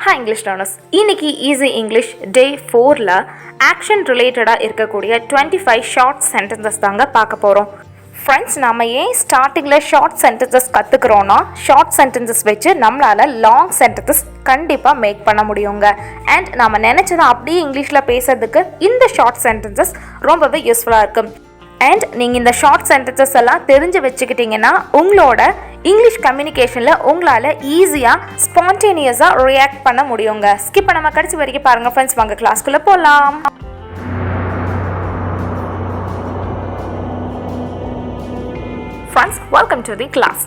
Hi English learners. இன்னைக்கு Easy English Day 4ல action related இருக்கக்கூடிய 25 short sentences தாங்க பார்க்க போறோம். Friends, நாம ஏன் ஸ்டார்டிங்ல short sentences கத்துக்கிறோம்னா short sentences வச்சு நம்மளால long sentences கண்டிப்பா மேக் பண்ண முடியுங்க. And நாம நினைச்சதை அப்படியே இங்கிலீஷ்ல பேசுறதுக்கு இந்த short sentences ரொம்பவே யூஸ்ஃபுல்லா இருக்கும். அண்ட் நீங்கள் இந்த ஷார்ட் சென்டென்சஸ் எல்லாம் தெரிஞ்சு வச்சுக்கிட்டிங்கன்னா உங்களோட இங்கிலீஷ் கம்யூனிகேஷனில் உங்களால் ஈஸியாக ஸ்பான்டேனியஸாக ரியாக்ட் பண்ண முடியுங்க. ஸ்கிப் பண்ணாமல் கடைசி வரைக்கும் பாருங்கள் ஃப்ரெண்ட்ஸ். வாங்க கிளாஸ்க்குள்ளே போகலாம். Friends, welcome to the class.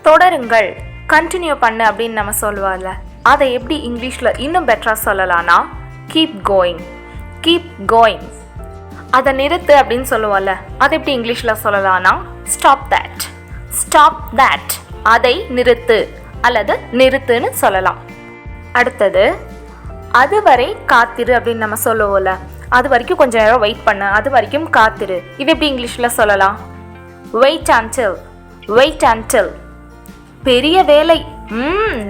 தொடருங்கள், கண்டினியூ பண்ணு அப்படின்னு நம்ம சொல்லுவார்ல, அதை எப்படி இங்கிலீஷில் இன்னும் பெட்டராக சொல்லலாம்னா கீப் கோயிங், கீப் கோயிங். அதை நிறுத்து அப்படின்னு சொல்லுவோம்ல, அதை எப்படி இங்கிலீஷில் சொல்லலாம்னா ஸ்டாப் தேட், ஸ்டாப் தேட். அதை நிறுத்து அல்லது நிறுத்துன்னு சொல்லலாம். அடுத்தது அதுவரை காத்திரு அப்படின்னு நம்ம சொல்லுவோம்ல, அது வரைக்கும் கொஞ்சம் நேரம் வெயிட் பண்ணு, அது வரைக்கும் காத்திரு. இது எப்படி இங்கிலீஷில் சொல்லலாம்? Wait until, wait until. பெரிய வேலை,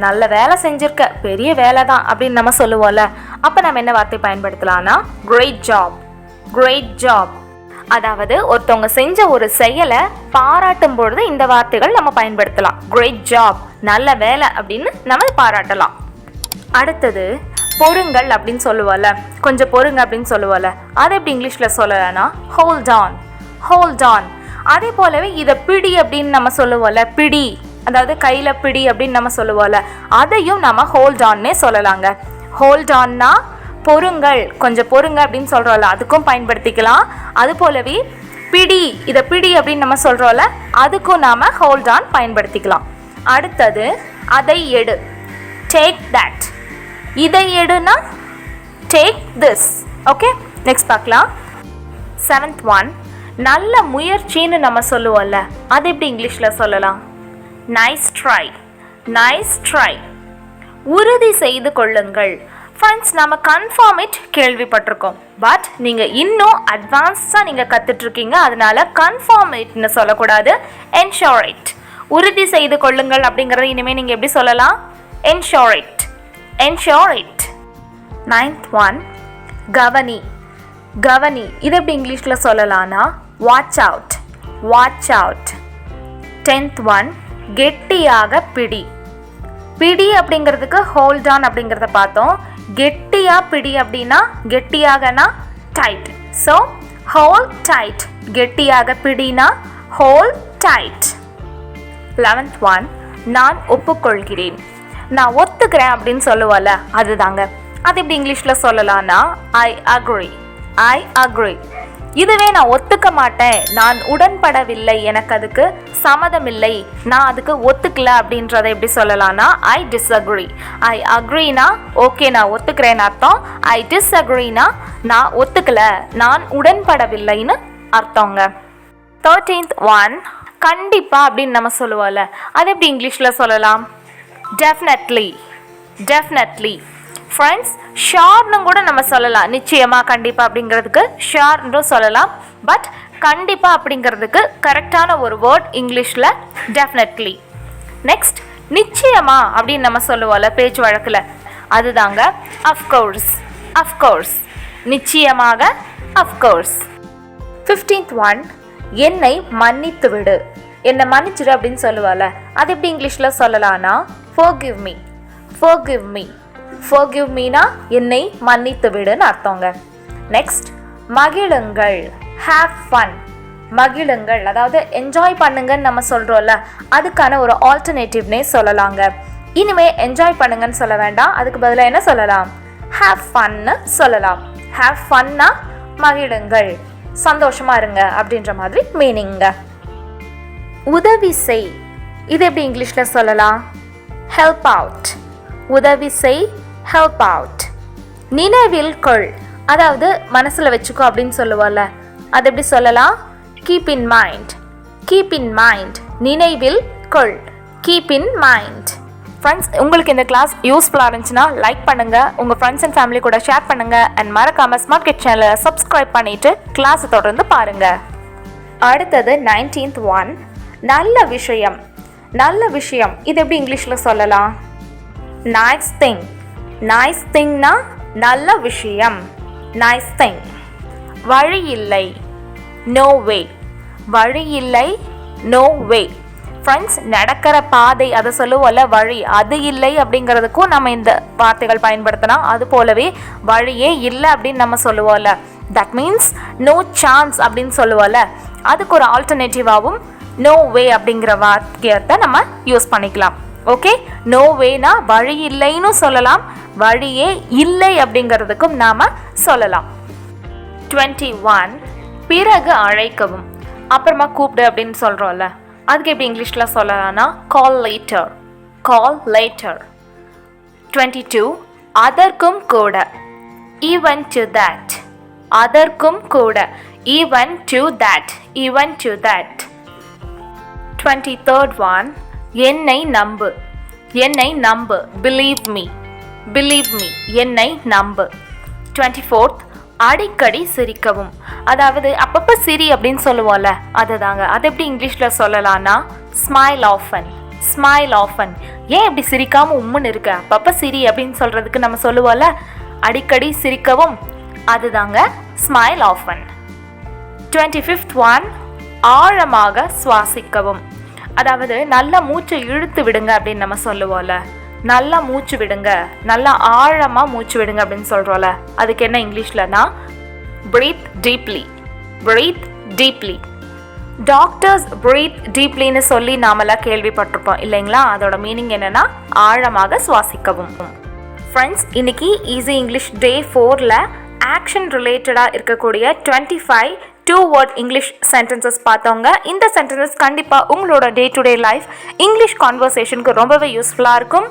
நல்ல வேலை செஞ்சிருக்க, பெரிய வேலை தான் அப்படின்னு நம்ம சொல்லுவோம்ல, அப்போ நம்ம என்ன வார்த்தை பயன்படுத்தலாம்னா கிரேட் ஜாப், கிரேட் ஜாப். அதாவது ஒருத்தவங்க செஞ்ச ஒரு செயலை பாராட்டும் பொழுது இந்த வார்த்தைகள் நம்ம பயன்படுத்தலாம். கிரேட் ஜாப், நல்ல வேலை அப்படின்னு நம்ம பாராட்டலாம். அடுத்தது பொறுங்கள் அப்படின்னு சொல்லுவோம்ல, கொஞ்சம் பொறுங்க அப்படின்னு சொல்லுவோம்ல, அதை எப்படி இங்கிலீஷில் சொல்லலாம்னா ஹோல்ட் ஆன், ஹோல்ட் ஆன். அதே போலவே இதை பிடி அப்படின்னு நம்ம சொல்லுவோம்ல, பிடி, அதாவது கையில் பிடி அப்படின்னு நம்ம சொல்லுவோம்ல, அதையும் நம்ம ஹோல்ட் ஆன்னே சொல்லலாங்க. ஹோல்ட் ஆன்னா பொறுங்கள், கொஞ்சம் பொறுங்க அப்படின்னு சொல்கிறோம்ல, அதுக்கும் பயன்படுத்திக்கலாம். அது போலவே பிடி, இதை பிடி அப்படின்னு நம்ம சொல்கிறோம்ல, அதுக்கும் நாம் ஹோல்ட் ஆன் பயன்படுத்திக்கலாம். அடுத்தது அதை எடு, டேக் தட். இதை எடுனா டேக் திஸ். ஓகே, நெக்ஸ்ட் பார்க்கலாம். 7th one, நல்ல முயற்சின்னு நம்ம சொல்லுவோம்ல, அது எப்படி இங்கிலீஷில் சொல்லலாம்? Nice try, nice try. உறுதி செய்து கொள்ளுங்கள். ஃப்ரெண்ட்ஸ், நம்ம கன்ஃபார்ம் இட் கேள்விப்பட்டிருக்கோம், பட் நீங்கள் இன்னும் அட்வான்ஸாக நீங்கள் கற்றுட்ருக்கீங்க, அதனால கன்ஃபார்ம் இட்னு சொல்லக்கூடாது, என்ஷோர் இட். உறுதி செய்து கொள்ளுங்கள் அப்படிங்கிறத இனிமேல் நீங்கள் எப்படி சொல்லலாம்? Ensure it, ensure it. 9th one, கவனி, கவனி. இது எப்படி இங்கிலீஷில் சொல்லலாம்னா watch out, watch out. 10th one, கெட்டியாக பிடி. பிடி அப்படிங்கிறதுக்கு ஹோல்ட் ஆன் அப்படிங்கிறத பார்த்தோம். கெட்டியாக பிடி அப்படின்னா கெட்டியாகனா டைட். ஸோ ஹோல்ட் டைட், கெட்டியாக பிடினா ஹோல்ட் டைட். 11th one, நான் ஒப்புக்கொள்கிறேன். நான் ஒத்துக்கிறேன் அப்படின்னு சொல்லுவல, அதுதாங்க. அது எப்படி இங்கிலீஷில் சொல்லலாம்னா ஐ அக்ரி, ஐ அக்ரி. இதுவே நான் ஒத்துக்க மாட்டேன், நான் உடன்படவில்லை, எனக்கு அதுக்கு சம்மதமில்லை, நான் அதுக்கு ஒத்துக்கல அப்படின்றத எப்படி சொல்லலாம்னா ஐ டிஸ்அக்ரி. ஐ அக்ரினா ஓகே நான் ஒத்துக்கிறேன்னு அர்த்தம். ஐ டிஸ்அக்ரினா நான் ஒத்துக்கல, நான் உடன்படவில்லைன்னு அர்த்தங்க. 13th one, கண்டிப்பா அப்படின்னு நம்ம சொல்லுவோம்ல, அது எப்படி இங்கிலீஷில் சொல்லலாம்? Definitely, definitely. ஃப்ரெண்ட்ஸ், ஷார்னு கூட நம்ம சொல்லலாம், நிச்சயமாக கண்டிப்பாக அப்படிங்கிறதுக்கு ஷார்ன்னு சொல்லலாம். பட் கண்டிப்பாக அப்படிங்கிறதுக்கு கரெக்டான ஒரு வேர்ட் இங்கிலீஷில் டெஃபினெட்லி. நெக்ஸ்ட் நிச்சயமா அப்படின்னு நம்ம சொல்லுவோம்ல பேச்சு வழக்கில், அதுதாங்க அஃப்கோர்ஸ், அஃப்கோர்ஸ். நிச்சயமாக, அஃப்கோர்ஸ். 15th one, என்னை மன்னித்து விடு, என்னை மன்னிச்சிடு அப்படின்னு சொல்லுவோம்ல, அது எப்படி இங்கிலீஷில் சொல்லலாம்னா forgive me, forgive me. forgive meனா என்னை மன்னித்து விடுன்னு அர்த்தங்க. நெக்ஸ்ட் மகிழுங்கள், have fun. மகிழுங்கள், அதாவது என்ஜாய் பண்ணுங்கன்னு நம்ம சொல்கிறோம்ல, அதுக்கான ஒரு ஆல்டர்னேட்டிவ்னே சொல்லலாங்க. இனிமே என்ஜாய் பண்ணுங்கன்னு சொல்ல வேண்டாம், அதுக்கு பதிலாக என்ன சொல்லலாம்? have funன்னு சொல்லலாம். have funனா மகிழுங்கள், சந்தோஷமா இருங்க அப்படின்ற மாதிரி மீனிங்க. உதவி செய், இது எப்படி இங்கிலீஷில் சொல்லலாம்? help out, உதவி செய், help out. நினைவில் கொள், அதாவது மனசில் வச்சுக்கோ அப்படின்னு சொல்லுவோம்ல, அது எப்படி சொல்லலாம்? Keep in mind, keep in mind. நினைவில் கொள், கீப் இன் மைண்ட். ஃப்ரெண்ட்ஸ், உங்களுக்கு இந்த கிளாஸ் யூஸ்ஃபுல்லாக இருந்துச்சுன்னா லைக் பண்ணுங்கள், உங்கள் ஃப்ரெண்ட்ஸ் அண்ட் ஃபேமிலி கூட ஷேர் பண்ணுங்கள், அண்ட் மறக்காமல் ஸ்மார்ட் கிட் சேனலை சப்ஸ்கிரைப் பண்ணிவிட்டு கிளாஸை தொடர்ந்து பாருங்கள். அடுத்தது 19th one, நல்ல விஷயம், நல்ல விஷயம். இது எப்படி இங்கிலீஷில் சொல்லலாம்? நைஸ் திங், நைஸ் திங்னா நல்ல விஷயம். Nice thing. வழி இல்லை, நோ வே. வழி இல்லை, நோ வே. ஃப்ரெண்ட்ஸ், நடக்கிற பாதை அதை சொல்லுவோம்ல வழி, அது இல்லை அப்படிங்கிறதுக்கும் நம்ம இந்த வார்த்தைகள் பயன்படுத்தலாம். அது போலவே வழியே இல்லை அப்படின்னு நம்ம சொல்லுவோம்ல, தட் மீன்ஸ் நோ சான்ஸ் அப்படின்னு சொல்லுவோம்ல, அதுக்கு ஒரு ஆல்டர்னேட்டிவாகவும் நோ வே அப்படிங்கிற வாக்கியத்தை நம்ம யூஸ் பண்ணிக்கலாம். ஓகே, நோ வேனா வழி இல்லைன்னு சொல்லலாம், வழியே இல்லை அப்படிங்கிறதுக்கும் நாம் சொல்லலாம். 21 பிறகு அழைக்கவும். அப்புறமா கூப்பிடு அப்படின்னு சொல்கிறோம்ல, அதுக்கு எப்படி இங்கிலீஷில் சொல்லலாம்னா கால் லேட்டர். கால் லேட்டர். 22 அதற்கும் கூட. Even to that. அதற்கும் கூட. Even to that. Even to that. 23rd one என்னை நம்பு. என்னை நம்பு. Believe me. Believe me. என்னை நம்பு. 24th அடிக்கடி சிரிக்கவும். அதாவது அப்பப்போ சிரி அப்படின்னு சொல்லுவோம்ல, அதுதாங்க. அது எப்படி இங்கிலீஷில் சொல்லலாம்னா ஸ்மைல் ஆஃபன். Smile often. ஏன் இப்படி சிரிக்காமல் உம்முன்னு இருக்க, அப்பப்போ சிரி அப்படின்னு சொல்கிறதுக்கு நம்ம சொல்லுவோம்ல, அடிக்கடி சிரிக்கவும், அதுதாங்க ஸ்மைல் ஆஃபன். 25th one ஆழமாக சுவாசிக்கவும். அதாவது நல்லா மூச்சை இழுத்து விடுங்க அப்படின்னு நம்ம சொல்லுவோம்ல, நல்லா மூச்சு விடுங்க, நல்லா ஆழமாக மூச்சு விடுங்க அப்படின்னு சொல்கிறோம்ல, அதுக்கு என்ன இங்கிலீஷ்லனா breathe deeply. breathe deeply. Doctors breathe deeplyன்னு சொல்லி நாமெல்லாம் கேள்விப்பட்டிருப்போம் இல்லைங்களா? அதோட மீனிங் என்னன்னா ஆழமாக சுவாசிக்கவும். ஃப்ரெண்ட்ஸ், இன்னைக்கு ஈஸி இங்கிலீஷ் டே 4ல் ஆக்ஷன் ரிலேட்டடாக இருக்கக்கூடிய 25 2-word இங்கிலீஷ் சென்டென்சஸ் பார்த்தவங்க. இந்த சென்டென்சஸ் கண்டிப்பாக உங்களோட day to day life English கான்வர்சேஷனுக்கு ரொம்பவே யூஸ்ஃபுல்லாக இருக்கும்.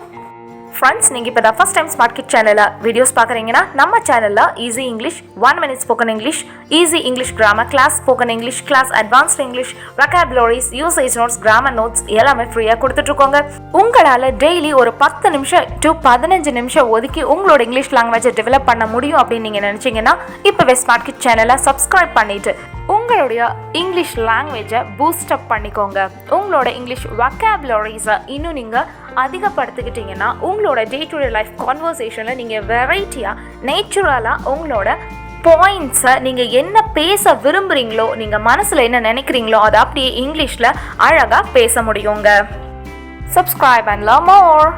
ஃப்ரெண்ட்ஸ், நீங்கள் இப்போ தான் ஃபஸ்ட் டைம் ஸ்மார்ட் கிட் சேனலில் வீடியோஸ் பார்க்குறீங்கன்னா நம்ம சேனலில் easy English, 1 minute spoken English, easy English grammar class, spoken English class, advanced English, vocabularies, usage notes, grammar notes எல்லாமே ஃப்ரீயாக கொடுத்துட்ருக்கோங்க. உங்களால் டெய்லி ஒரு 10 நிமிஷம் to 15 நிமிஷம் ஒதுக்கி உங்களோட இங்கிலீஷ் லாங்குவேஜை டெவலப் பண்ண முடியும் அப்படின்னு நீங்கள் நினச்சிங்கன்னா இப்போவே ஸ்மார்ட் கிட் சேனலை சப்ஸ்கிரைப் பண்ணிவிட்டு உங்களுடைய இங்கிலீஷ் லாங்குவேஜை பூஸ்டப் பண்ணிக்கோங்க. உங்களோட இங்கிலீஷ் வெக்காபுலரிஸை இன்னும் நீங்கள் அதிகப்படுத்திக்கிட்டிங்கன்னா உங்களோட டே டு டே லைஃப் கான்வர்சேஷனில் நீங்கள் வெரைட்டியாக நேச்சுரலாக உங்களோட பாயிண்ட்ஸை நீங்கள் என்ன பேச விரும்புகிறீங்களோ, நீங்கள் மனசில் என்ன நினைக்கிறீங்களோ அதை அப்படியே இங்கிலீஷில் அழகாக பேச முடியுங்க. Subscribe and learn more.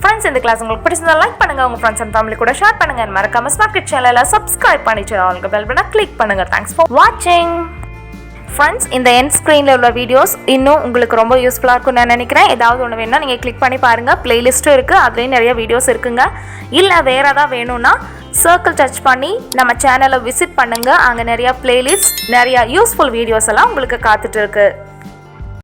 Friends, இந்த கிளாஸ் உங்களுக்கு பிடிச்சிருந்தா லைக் பண்ணுங்கள், உங்கள் ஃப்ரெண்ட்ஸ் அண்ட் ஃபேமிலி கூட ஷேர் பண்ணுங்கள். மறக்காம ஸ்மார்ட் கிட் சேனலில் சப்ஸ்கிரைப் பண்ணிட்டு ஆல்க பெல் பட்டனை கிளிக் பண்ணுங்கள். தேங்க்ஸ் ஃபார் வாட்சிங். ஃப்ரெண்ட்ஸ், இந்த எண்ட் ஸ்க்ரீனில் உள்ள வீடியோஸ் இன்னும் உங்களுக்கு ரொம்ப யூஸ்ஃபுல்லாக இருக்கும்னு நான் நினைக்கிறேன். ஏதாவது ஒன்று வேணும்னா நீங்கள் கிளிக் பண்ணி பாருங்கள். பிளேலிஸ்ட்டும் இருக்குது, அதுலேயும் நிறைய வீடியோஸ் இருக்குங்க. இல்லை வேறு ஏதாவது வேணும்னா சர்க்கிள் டச் பண்ணி நம்ம சேனலை விசிட் பண்ணுங்கள். அங்கே நிறையா பிளேலிஸ்ட், நிறையா யூஸ்ஃபுல் வீடியோஸ் எல்லாம் உங்களுக்கு காத்துட்டு இருக்கு.